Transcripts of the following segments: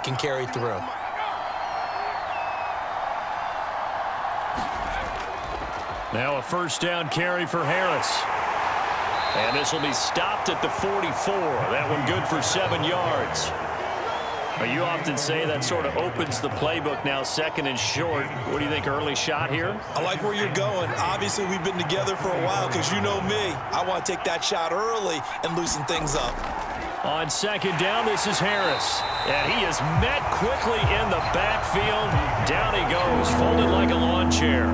can carry through. Now a first down carry for Harris. And this will be stopped at the 44. That one good for 7 yards. Now, you often say that sort of opens the playbook now, second and short. What do you think, early shot here? I like where you're going. Obviously, we've been together for a while because you know me. I want to take that shot early and loosen things up. On second down, this is Harris. And he is met quickly in the backfield. Down he goes, folded like a lawn chair.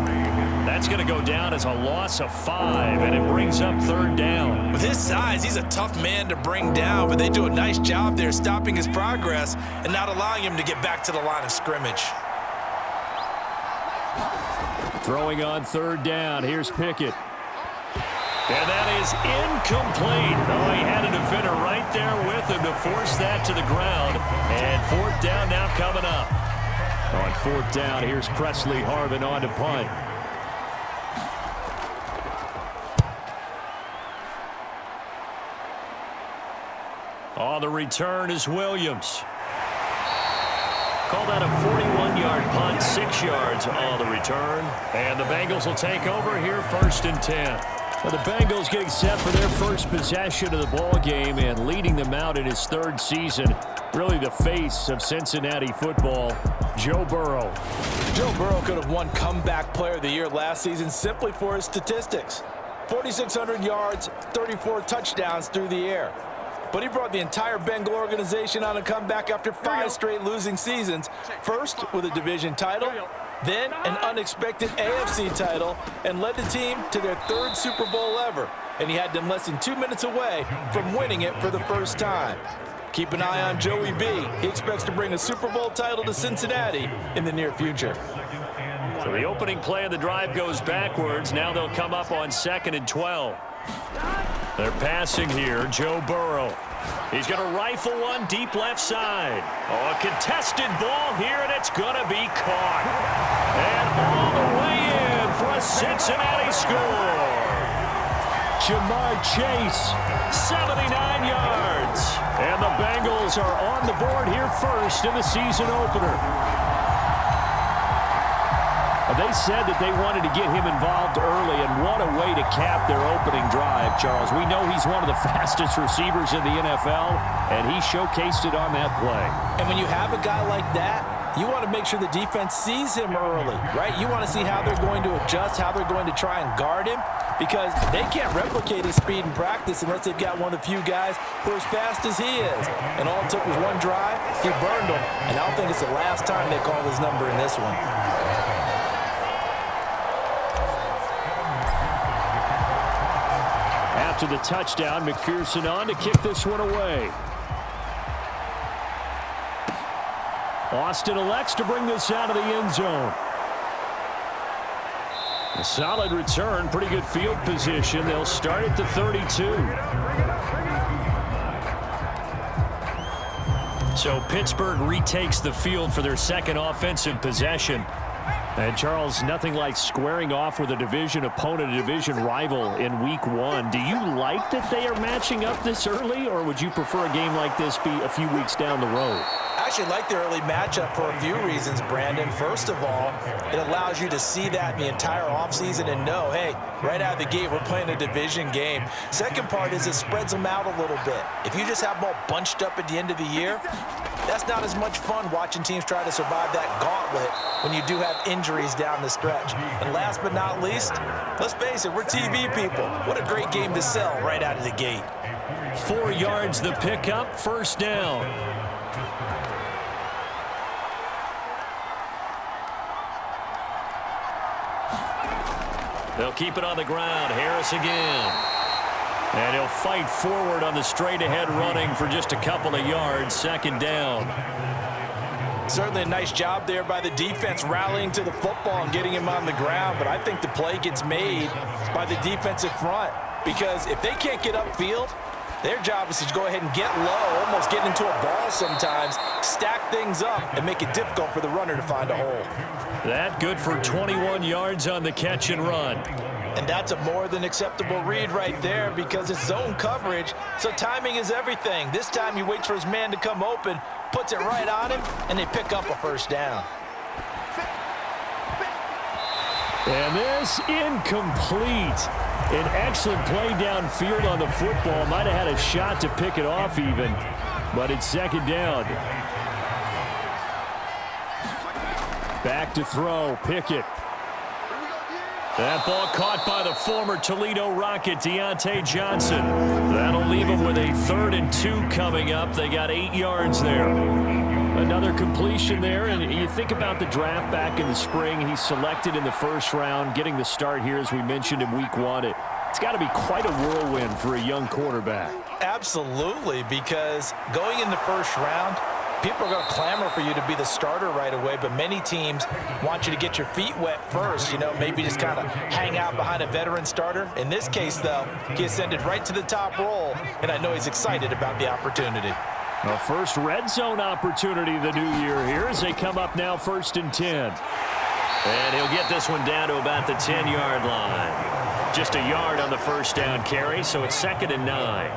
That's going to go down as a loss of 5, and it brings up third down. With his size, he's a tough man to bring down, but they do a nice job there stopping his progress and not allowing him to get back to the line of scrimmage. Throwing on third down, here's Pickett. And that is incomplete. Oh, he had a defender right there with him to force that to the ground. And fourth down now coming up. On fourth down, here's Presley Harvin on to punt. On the return is Williams. Called out a 41-yard punt, 6 yards on the return. And the Bengals will take over here, 1st and 10. Well, the Bengals getting set for their first possession of the ball game and leading them out in his 3rd season. Really the face of Cincinnati football, Joe Burrow. Joe Burrow could have won Comeback Player of the Year last season simply for his statistics. 4,600 yards, 34 touchdowns through the air. But he brought the entire Bengal organization on a comeback after 5 straight losing seasons. First with a division title, then an unexpected AFC title, and led the team to their 3rd Super Bowl ever. And he had them less than 2 minutes away from winning it for the first time. Keep an eye on Joey B. He expects to bring a Super Bowl title to Cincinnati in the near future. So the opening play of the drive goes backwards. Now they'll come up on 2nd and 12. They're passing here, Joe Burrow. He's going to rifle one deep left side. Oh, a contested ball here, and it's going to be caught. And all the way in for a Cincinnati score. Jamar Chase, 79 yards. And the Bengals are on the board here first in the season opener. They said that they wanted to get him involved early, and what a way to cap their opening drive, Charles. We know he's one of the fastest receivers in the NFL, and he showcased it on that play. And when you have a guy like that, you want to make sure the defense sees him early, right? You want to see how they're going to adjust, how they're going to try and guard him, because they can't replicate his speed in practice unless they've got one of the few guys who are as fast as he is. And all it took was one drive, he burned them, and I don't think it's the last time they call his number in this one. After the touchdown, McPherson on to kick this one away. Austin elects to bring this out of the end zone. A solid return, pretty good field position. They'll start at the 32. So Pittsburgh retakes the field for their 2nd offensive possession. And, Charles, nothing like squaring off with a division opponent, a division rival in Week 1. Do you like that they are matching up this early, or would you prefer a game like this be a few weeks down the road? I actually like the early matchup for a few reasons, Brandon. First of all, it allows you to see that in the entire offseason and know, hey, right out of the gate, we're playing a division game. Second part is it spreads them out a little bit. If you just have them all bunched up at the end of the year, that's not as much fun watching teams try to survive that gauntlet when you do have injuries down the stretch. And last but not least, let's face it, we're TV people. What a great game to sell right out of the gate. 4 yards the pickup, first down. They'll keep it on the ground. Harris again. And he'll fight forward on the straight-ahead running for just a couple of yards. 2nd down. Certainly a nice job there by the defense rallying to the football and getting him on the ground. But I think the play gets made by the defensive front. Because if they can't get upfield, their job is to go ahead and get low, almost get into a ball sometimes, stack things up, and make it difficult for the runner to find a hole. That good for 21 yards on the catch and run. And that's a more than acceptable read right there because it's zone coverage, so timing is everything. This time he waits for his man to come open, puts it right on him, and they pick up a first down. And this incomplete. An excellent play downfield on the football. Might have had a shot to pick it off even, but it's second down. Back to throw, Pickett. That ball caught by the former Toledo Rocket, Deontay Johnson. That'll leave them with a 3rd and 2 coming up. They got 8 yards there. Another completion there, and you think about the draft back in the spring. He's selected in the first round, getting the start here, as we mentioned in week 1. It's got to be quite a whirlwind for a young quarterback. Absolutely, because going in the first round, people are going to clamor for you to be the starter right away, but many teams want you to get your feet wet first, maybe just kind of hang out behind a veteran starter. In this case, though, he ascended right to the top role, and I know he's excited about the opportunity. A first red zone opportunity the new year here as they come up now 1st and 10. And he'll get this one down to about the 10-yard line. Just a yard on the first down carry, so it's 2nd and 9.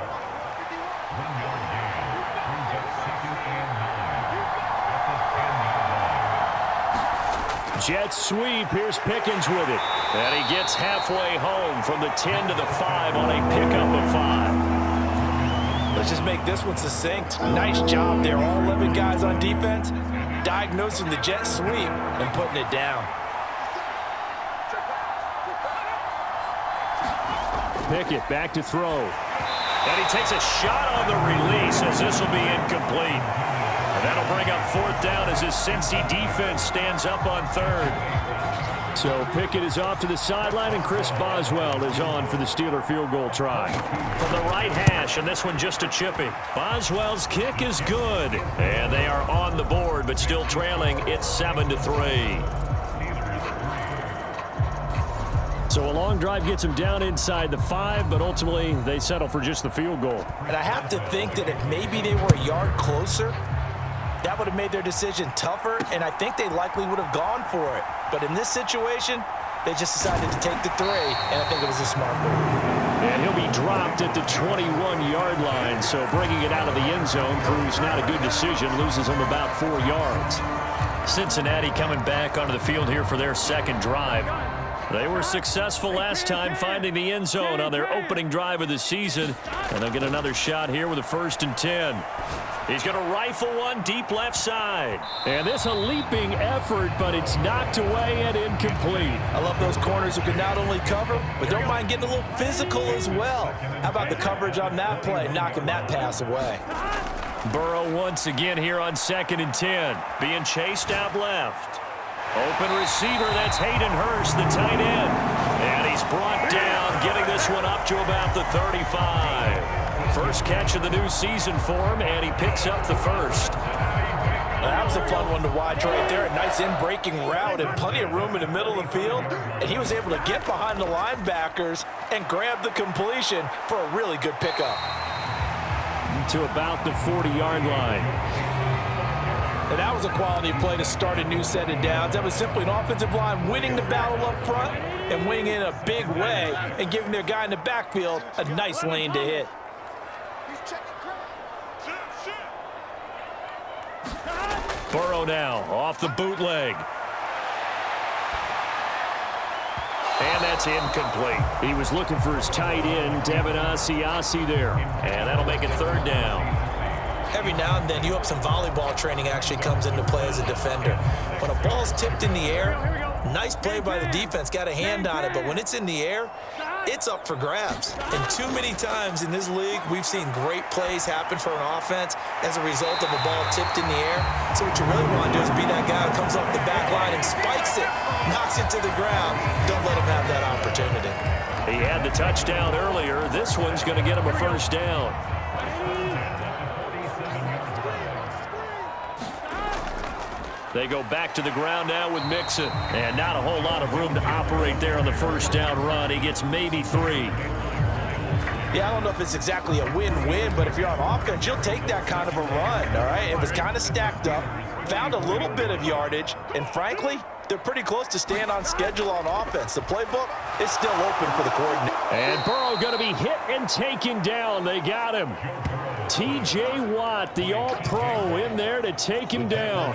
Jet sweep. Here's Pickens with it. And he gets halfway home from the 10 to the 5 on a pickup of 5. Let's just make this one succinct. Nice job there. All 11 guys on defense diagnosing the jet sweep and putting it down. Pickett back to throw. And he takes a shot on the release as this will be incomplete. And that'll bring up 4th down as his Cincy defense stands up on 3rd. So Pickett is off to the sideline, and Chris Boswell is on for the Steeler field goal try. From the right hash, and this one just a chippy. Boswell's kick is good. And they are on the board, but still trailing. It's 7-3. So a long drive gets them down inside the 5, but ultimately they settle for just the field goal. And I have to think that if maybe they were a yard closer, that would have made their decision tougher, and I think they likely would have gone for it. But in this situation, they just decided to take the 3, and I think it was a smart move. And he'll be dropped at the 21-yard line, so bringing it out of the end zone proves not a good decision, loses him about 4 yards. Cincinnati coming back onto the field here for their 2nd drive. They were successful last time finding the end zone on their opening drive of the season, and they'll get another shot here with a 1st and 10. He's going to rifle one deep left side. And this a leaping effort, but it's knocked away and incomplete. I love those corners who can not only cover, but don't mind getting a little physical as well. How about the coverage on that play, knocking that pass away? Burrow once again here on 2nd and 10, being chased out left. Open receiver, that's Hayden Hurst, the tight end. And he's brought down, getting this one up to about the 35. First catch of the new season for him, and he picks up the 1st. That was a fun one to watch right there. A nice in-breaking route and plenty of room in the middle of the field. And he was able to get behind the linebackers and grab the completion for a really good pickup. To about the 40-yard line. And that was a quality play to start a new set of downs. That was simply an offensive line winning the battle up front and winning in a big way and giving their guy in the backfield a nice lane to hit. Burrow now off the bootleg. And that's incomplete. He was looking for his tight end, Devin Asiasi there. And that'll make it 3rd down. Every now and then, you hope some volleyball training actually comes into play as a defender. When a ball's tipped in the air, nice play by the defense, got a hand on it, but when it's in the air, it's up for grabs. And too many times in this league, we've seen great plays happen for an offense as a result of a ball tipped in the air. So what you really want to do is be that guy who comes off the back line and spikes it, knocks it to the ground. Don't let him have that opportunity. He had the touchdown earlier. This one's going to get him a 1st down. They go back to the ground now with Mixon. And not a whole lot of room to operate there on the 1st down run. He gets maybe 3. Yeah, I don't know if it's exactly a win-win, but if you're on offense, you'll take that kind of a run, all right? It was kind of stacked up, found a little bit of yardage, and frankly, they're pretty close to staying on schedule on offense. The playbook is still open for the coordinator. And Burrow going to be hit and taken down. They got him. T.J. Watt, the all-pro, in there to take him down.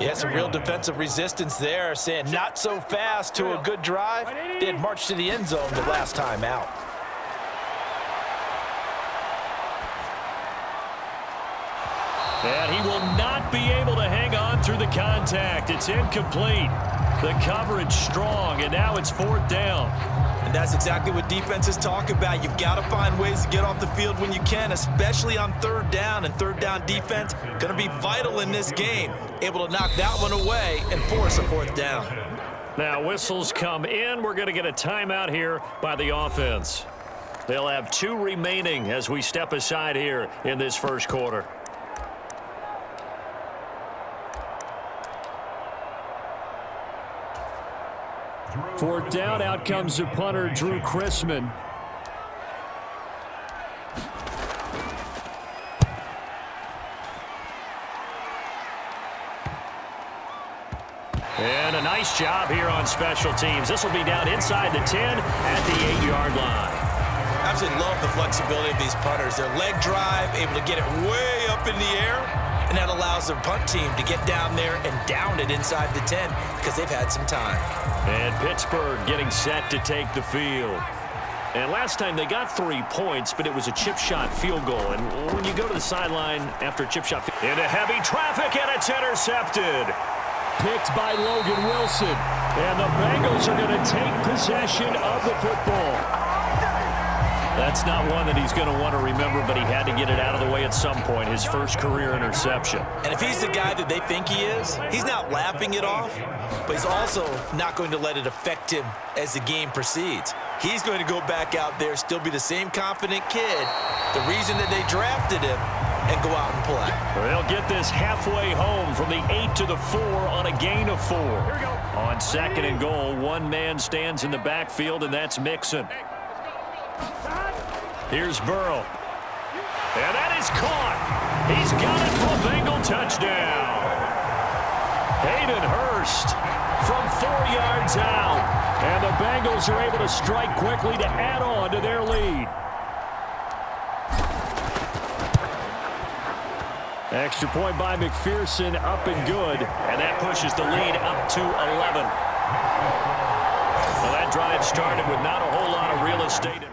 Yeah, some real defensive resistance there, saying not so fast to a good drive. They had marched to the end zone the last time out. And he will not be able to hang on through the contact. It's incomplete. The coverage strong, and now it's 4th down. And that's exactly what defenses talk about. You've got to find ways to get off the field when you can, especially on 3rd down. And 3rd down defense going to be vital in this game. Able to knock that one away and force a 4th down. Now whistles come in. We're going to get a timeout here by the offense. They'll have 2 remaining as we step aside here in this first quarter. Fourth down, out comes the punter, Drew Chrisman. And a nice job here on special teams. This will be down inside the 10 at the 8-yard line. Absolutely love the flexibility of these punters. Their leg drive, able to get it way up in the air, and that allows the punt team to get down there and down it inside the 10 because they've had some time. And Pittsburgh getting set to take the field. And last time they got 3 points, but it was a chip shot field goal. And when you go to the sideline after a chip shot, into heavy traffic, and it's intercepted. Picked by Logan Wilson. And the Bengals are going to take possession of the football. That's not one that he's going to want to remember, but he had to get it out of the way at some point, his first career interception. And if he's the guy that they think he is, he's not laughing it off, but he's also not going to let it affect him as the game proceeds. He's going to go back out there, still be the same confident kid, the reason that they drafted him, and go out and play. They'll get this halfway home from the 8 to the 4 on a gain of 4. On 2nd and goal, one man stands in the backfield, and that's Mixon. Here's Burrow. And that is caught. He's got it for a Bengal touchdown. Hayden Hurst from 4 yards out. And the Bengals are able to strike quickly to add on to their lead. Extra point by McPherson, up and good. And that pushes the lead up to 11. Well, that drive started with not a whole lot of real estate.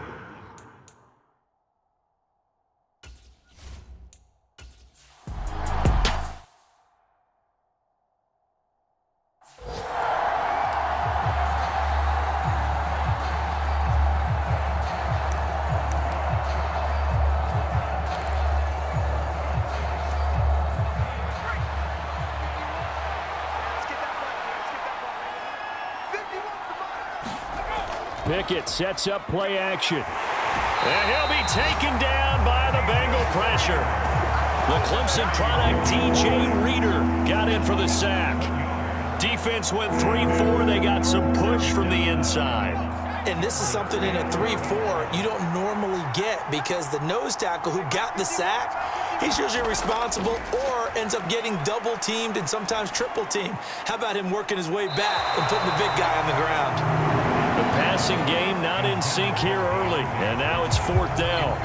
Pickett sets up play action. And he'll be taken down by the Bengal pressure. The Clemson product, DJ Reader, got in for the sack. Defense went 3-4. They got some push from the inside. And this is something in a 3-4 you don't normally get because the nose tackle who got the sack, he's usually responsible or ends up getting double-teamed and sometimes triple-teamed. How about him working his way back and putting the big guy on the ground? The passing game not in sync here early, and now it's 4th down.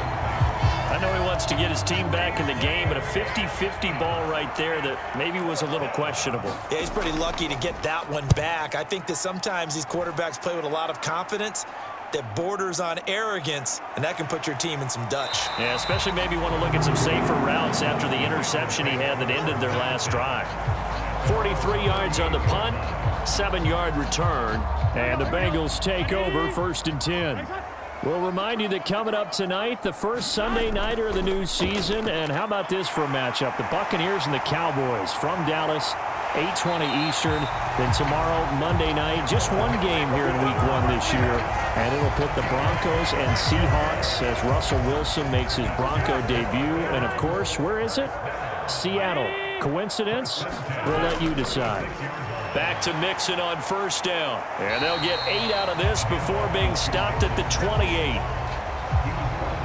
I know he wants to get his team back in the game, but a 50-50 ball right there that maybe was a little questionable. Yeah, he's pretty lucky to get that one back. I think that sometimes these quarterbacks play with a lot of confidence that borders on arrogance, and that can put your team in some Dutch. Yeah, especially maybe want to look at some safer routes after the interception he had that ended their last drive. 43 yards on the punt, 7-yard return, and the Bengals take over 1st and 10. We'll remind you that coming up tonight, the first Sunday nighter of the new season, and how about this for a matchup? The Buccaneers and the Cowboys from Dallas, 8:20 Eastern. Then tomorrow, Monday night, just one game here in Week 1 this year, and it'll put the Broncos and Seahawks as Russell Wilson makes his Bronco debut. And, of course, where is it? Seattle. Coincidence? We'll let you decide. Back to Mixon on 1st down. And they'll get 8 out of this before being stopped at the 28.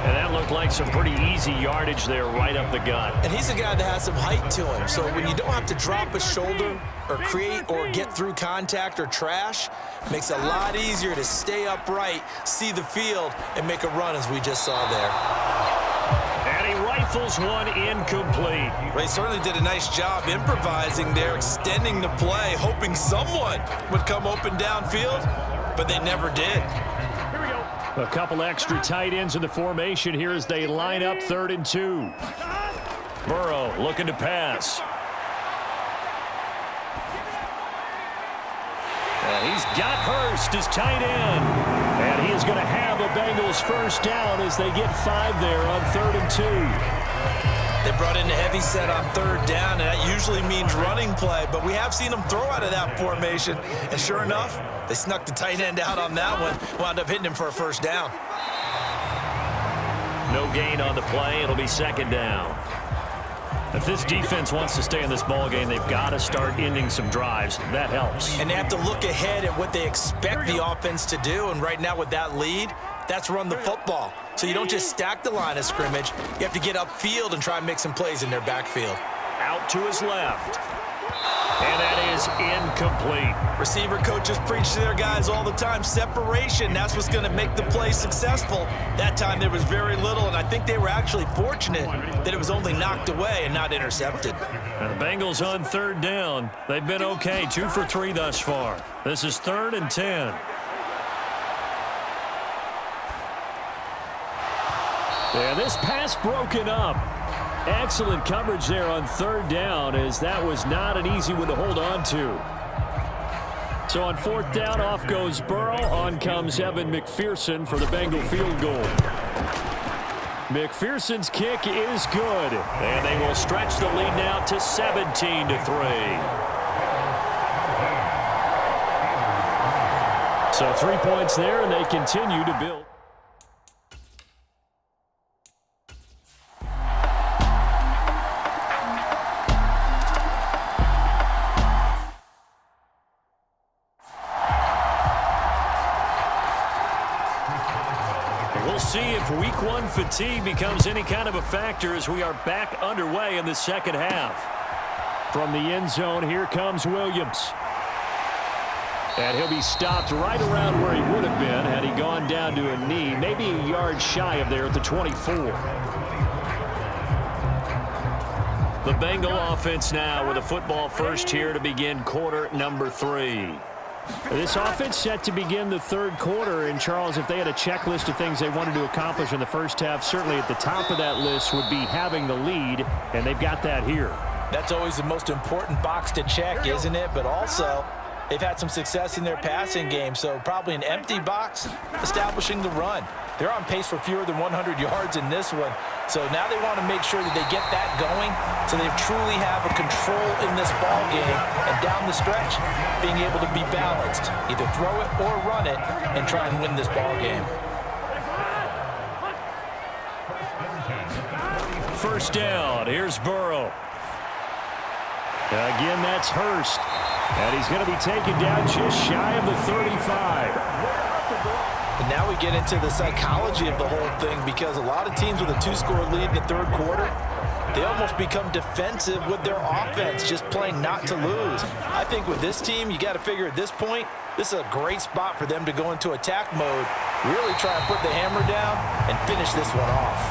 And that looked like some pretty easy yardage there right up the gut. And he's a guy that has some height to him. So when you don't have to drop a shoulder or create or get through contact or trash, makes it a lot easier to stay upright, see the field, and make a run as we just saw there. And he rifles one incomplete. They certainly did a nice job improvising there, extending the play, hoping someone would come open downfield, but they never did. A couple extra tight ends in the formation here as they line up 3rd and 2. Burrow looking to pass. And he's got Hurst as tight end. And he is going to have a Bengals first down as they get 5 there on 3rd and 2. They brought in a heavy set on 3rd down, and that usually means running play, but we have seen them throw out of that formation, and sure enough, they snuck the tight end out on that one, wound up hitting him for a first down. No gain on the play. It'll be 2nd down. If this defense wants to stay in this ball game, they've got to start ending some drives. That helps. And they have to look ahead at what they expect the offense to do, and right now with that lead, that's run the football. So you don't just stack the line of scrimmage. You have to get upfield and try and make some plays in their backfield. Out to his left. And that is incomplete. Receiver coaches preach to their guys all the time. Separation, that's what's going to make the play successful. That time there was very little, and I think they were actually fortunate that it was only knocked away and not intercepted. And the Bengals on 3rd down. They've been okay, 2 for 3 thus far. This is 3rd and 10. And this pass broken up. Excellent coverage there on 3rd down, as that was not an easy one to hold on to. So on 4th down, off goes Burrow. On comes Evan McPherson for the Bengal field goal. McPherson's kick is good, and they will stretch the lead now to 17-3. So 3 points there, and they continue to build. We'll see if week 1 fatigue becomes any kind of a factor as we are back underway in the 2nd half. From the end zone, here comes Williams. And he'll be stopped right around where he would have been had he gone down to a knee, maybe a yard shy of there at the 24. The Bengal offense now with a football first here to begin quarter number 3. This offense set to begin the 3rd quarter, and Charles, if they had a checklist of things they wanted to accomplish in the first half, certainly at the top of that list would be having the lead, and they've got that here. That's always the most important box to check, isn't it? But also, they've had some success in their passing game, so probably an empty box establishing the run. They're on pace for fewer than 100 yards in this one, so now they want to make sure that they get that going so they truly have a control in this ball game, and down the stretch, being able to be balanced, either throw it or run it, and try and win this ball game. First down, here's Burrow. Again, that's Hurst. And he's going to be taken down just shy of the 35. And now we get into the psychology of the whole thing, because a lot of teams with a 2-score lead in the 3rd quarter, they almost become defensive with their offense, just playing not to lose. I think with this team, you got to figure at this point, this is a great spot for them to go into attack mode, really try and put the hammer down and finish this one off.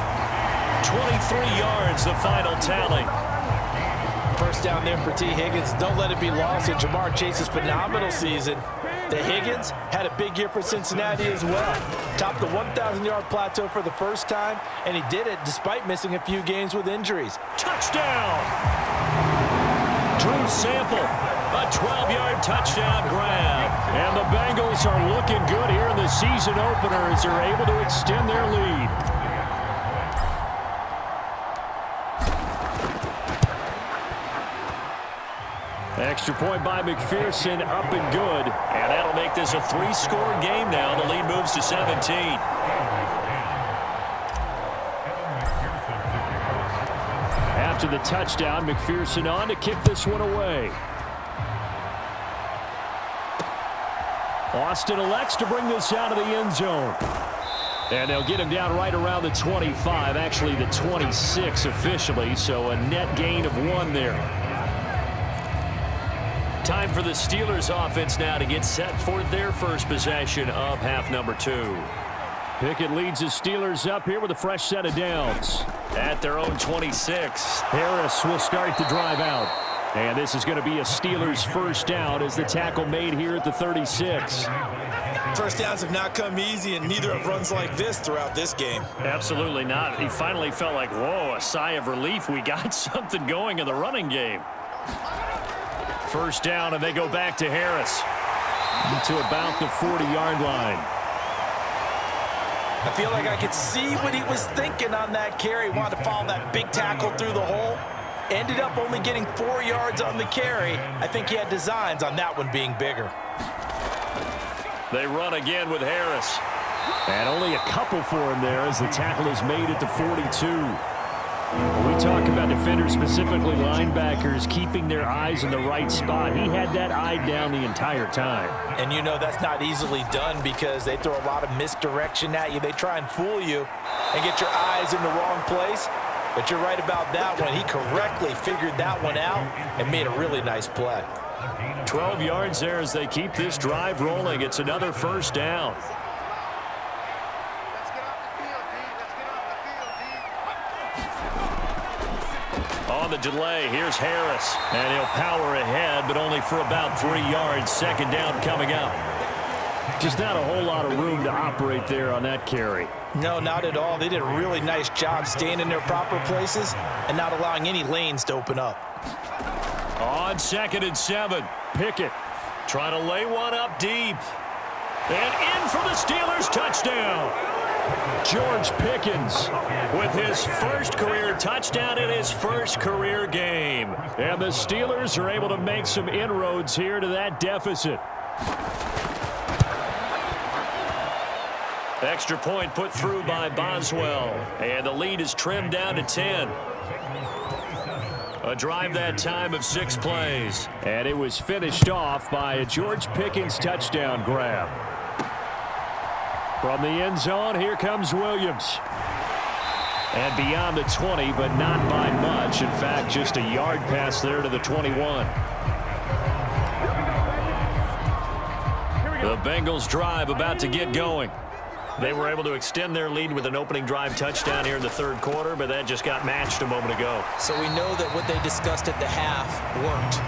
23 yards, the final tally. First down there for T. Higgins. Don't let it be lost in Jamar Chase's phenomenal season. The Higgins had a big year for Cincinnati as well. Topped the 1,000-yard plateau for the first time, and he did it despite missing a few games with injuries. Touchdown! Drew Sample, a 12-yard touchdown grab. And the Bengals are looking good here in the season opener as they're able to extend their lead. Extra point by McPherson, up and good. And that'll make this a 3-score game now. The lead moves to 17. After the touchdown, McPherson on to kick this one away. Austin elects to bring this out of the end zone. And they'll get him down right around the 25, actually the 26 officially, so a net gain of 1 there. Time for the Steelers offense now to get set for their first possession of half number 2. Pickett leads the Steelers up here with a fresh set of downs. At their own 26. Harris will start the drive out. And this is going to be a Steelers first down as the tackle made here at the 36. First downs have not come easy, and neither have runs like this throughout this game. Absolutely not. He finally felt like, whoa, a sigh of relief. We got something going in the running game. First down, and they go back to Harris. To about the 40-yard line. I feel like I could see what he was thinking on that carry. Wanted to follow that big tackle through the hole. Ended up only getting 4 yards on the carry. I think he had designs on that one being bigger. They run again with Harris. And only a couple for him there as the tackle is made at the 42. When we talk about defenders, specifically linebackers, keeping their eyes in the right spot. He had that eye down the entire time. And you know that's not easily done because they throw a lot of misdirection at you. They try and fool you and get your eyes in the wrong place. But you're right about that one. He correctly figured that one out and made a really nice play. 12 yards there as they keep this drive rolling. It's another first down. On the delay, here's Harris. And he'll power ahead, but only for about 3 yards. Second down coming up. Just not a whole lot of room to operate there on that carry. No, not at all. They did a really nice job staying in their proper places and not allowing any lanes to open up. On 2nd and 7, Pickett trying to lay one up deep. And in for the Steelers, touchdown. George Pickens with his first career touchdown in his first career game. And the Steelers are able to make some inroads here to that deficit. Extra point put through by Boswell. And the lead is trimmed down to 10. A drive that time of 6 plays. And it was finished off by a George Pickens touchdown grab. From the end zone, here comes Williams. And beyond the 20, but not by much. In fact, just a yard pass there to the 21. The Bengals drive about to get going. They were able to extend their lead with an opening drive touchdown here in the 3rd quarter, but that just got matched a moment ago. So we know that what they discussed at the half worked.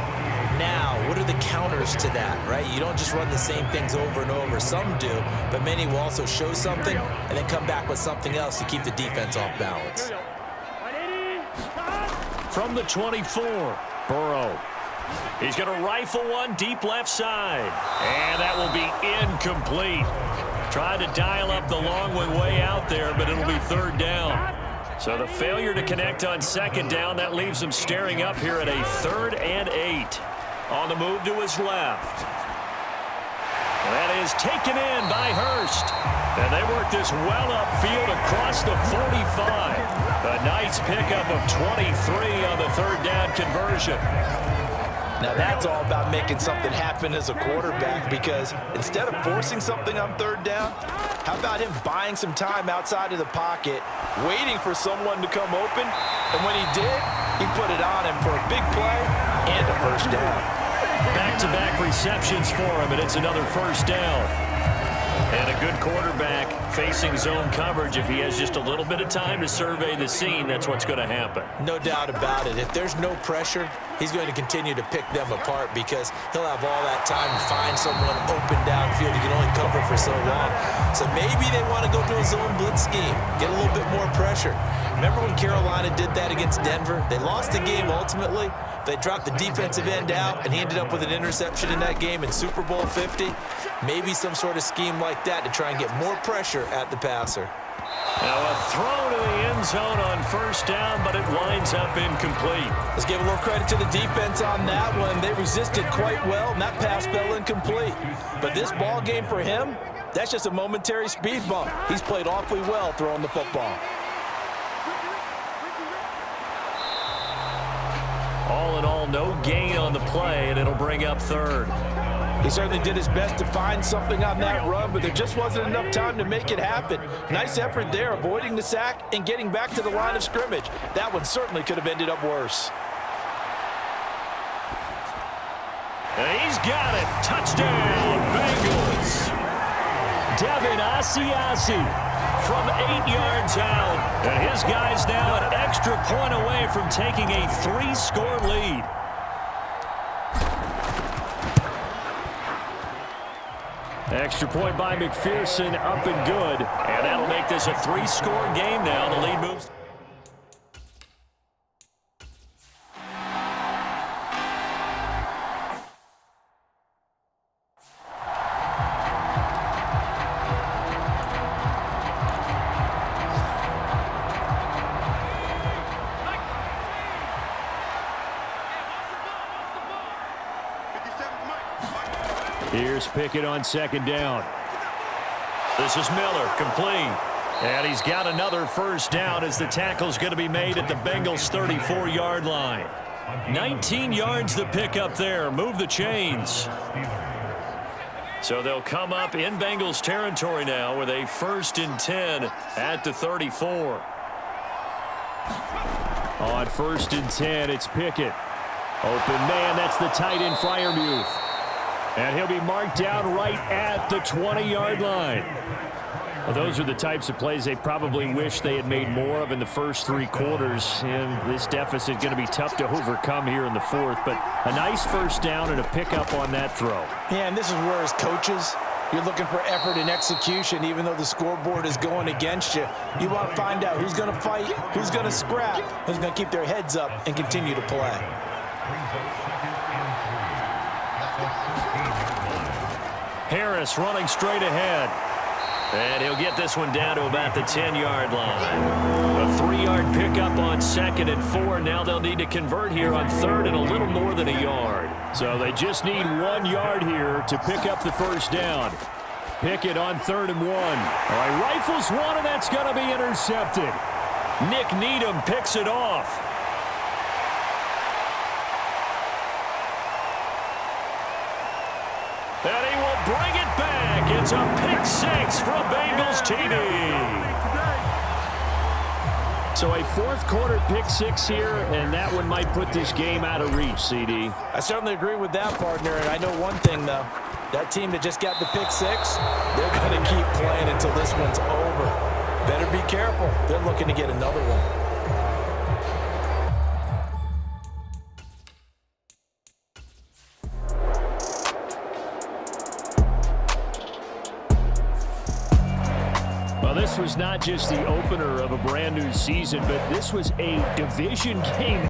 Now, what are the counters to that, right? You don't just run the same things over and over. Some do, but many will also show something and then come back with something else to keep the defense off balance. From the 24, Burrow. He's going to rifle one deep left side. And that will be incomplete. Tried to dial up the long one way out there, but it'll be 3rd down. So the failure to connect on 2nd down, that leaves him staring up here at a 3rd and 8. On the move to his left. That is taken in by Hurst. And they work this well upfield across the 45. A nice pickup of 23 on the 3rd down conversion. Now that's all about making something happen as a quarterback, because instead of forcing something on 3rd down, how about him buying some time outside of the pocket, waiting for someone to come open, and when he did, he put it on him for a big play and a first down. Back-to-back receptions for him, and it's another first down. And a good quarterback facing zone coverage. If he has just a little bit of time to survey the scene, that's what's going to happen. No doubt about it. If there's no pressure, he's going to continue to pick them apart because he'll have all that time to find someone open downfield. He can only cover for so long. So maybe they want to go to a zone blitz scheme, get a little bit more pressure. Remember when Carolina did that against Denver? They lost the game ultimately. They dropped the defensive end out, and he ended up with an interception in that game in Super Bowl 50. Maybe some sort of scheme like that to try and get more pressure at the passer. Now a throw to the end zone on first down, but it winds up incomplete. Let's give a little credit to the defense on that one. They resisted quite well, and that pass fell incomplete. But this ball game for him, that's just a momentary speed bump. He's played awfully well throwing the football. All in all, no gain on the play, and it'll bring up 3rd. He certainly did his best to find something on that run, but there just wasn't enough time to make it happen. Nice effort there, avoiding the sack and getting back to the line of scrimmage. That one certainly could have ended up worse. And he's got it. Touchdown, Bengals. Devin Asiasi from 8 yards out. And his guy's now an extra point away from taking a 3-score lead. Extra point by McPherson, up and good. And that'll make this a 3-score game now. The lead moves. Here's Pickett on second down. This is Miller, complete. And he's got another first down as the tackle's going to be made at the Bengals' 34-yard line. 19 yards to pick up there. Move the chains. So they'll come up in Bengals territory now with a 1st and 10 at the 34. On 1st and 10, it's Pickett. Open man, that's the tight end Freiermuth. And he'll be marked down right at the 20-yard line. Well, those are the types of plays they probably wish they had made more of in the first 3 quarters. And this deficit going to be tough to overcome here in the 4th. But a nice first down and a pickup on that throw. Yeah, and this is where as coaches, you're looking for effort and execution, even though the scoreboard is going against you. You want to find out who's going to fight, who's going to scrap, who's going to keep their heads up and continue to play. Harris running straight ahead. And he'll get this one down to about the 10-yard line. A 3-yard pickup on 2nd and 4. Now they'll need to convert here on 3rd and a little more than a yard. So they just need 1 yard here to pick up the first down. Pickett on 3rd and 1. All right, rifles one, and that's going to be intercepted. Nick Needham picks it off. And he will bring it back. It's a pick 6 from Bengals TV. So a 4th quarter pick 6 here, and that one might put this game out of reach, CD. I certainly agree with that, partner. And I know one thing, though. That team that just got the pick 6, they're going to keep playing until this one's over. Better be careful. They're looking to get another one. This was not just the opener of a brand new season, but this was a division game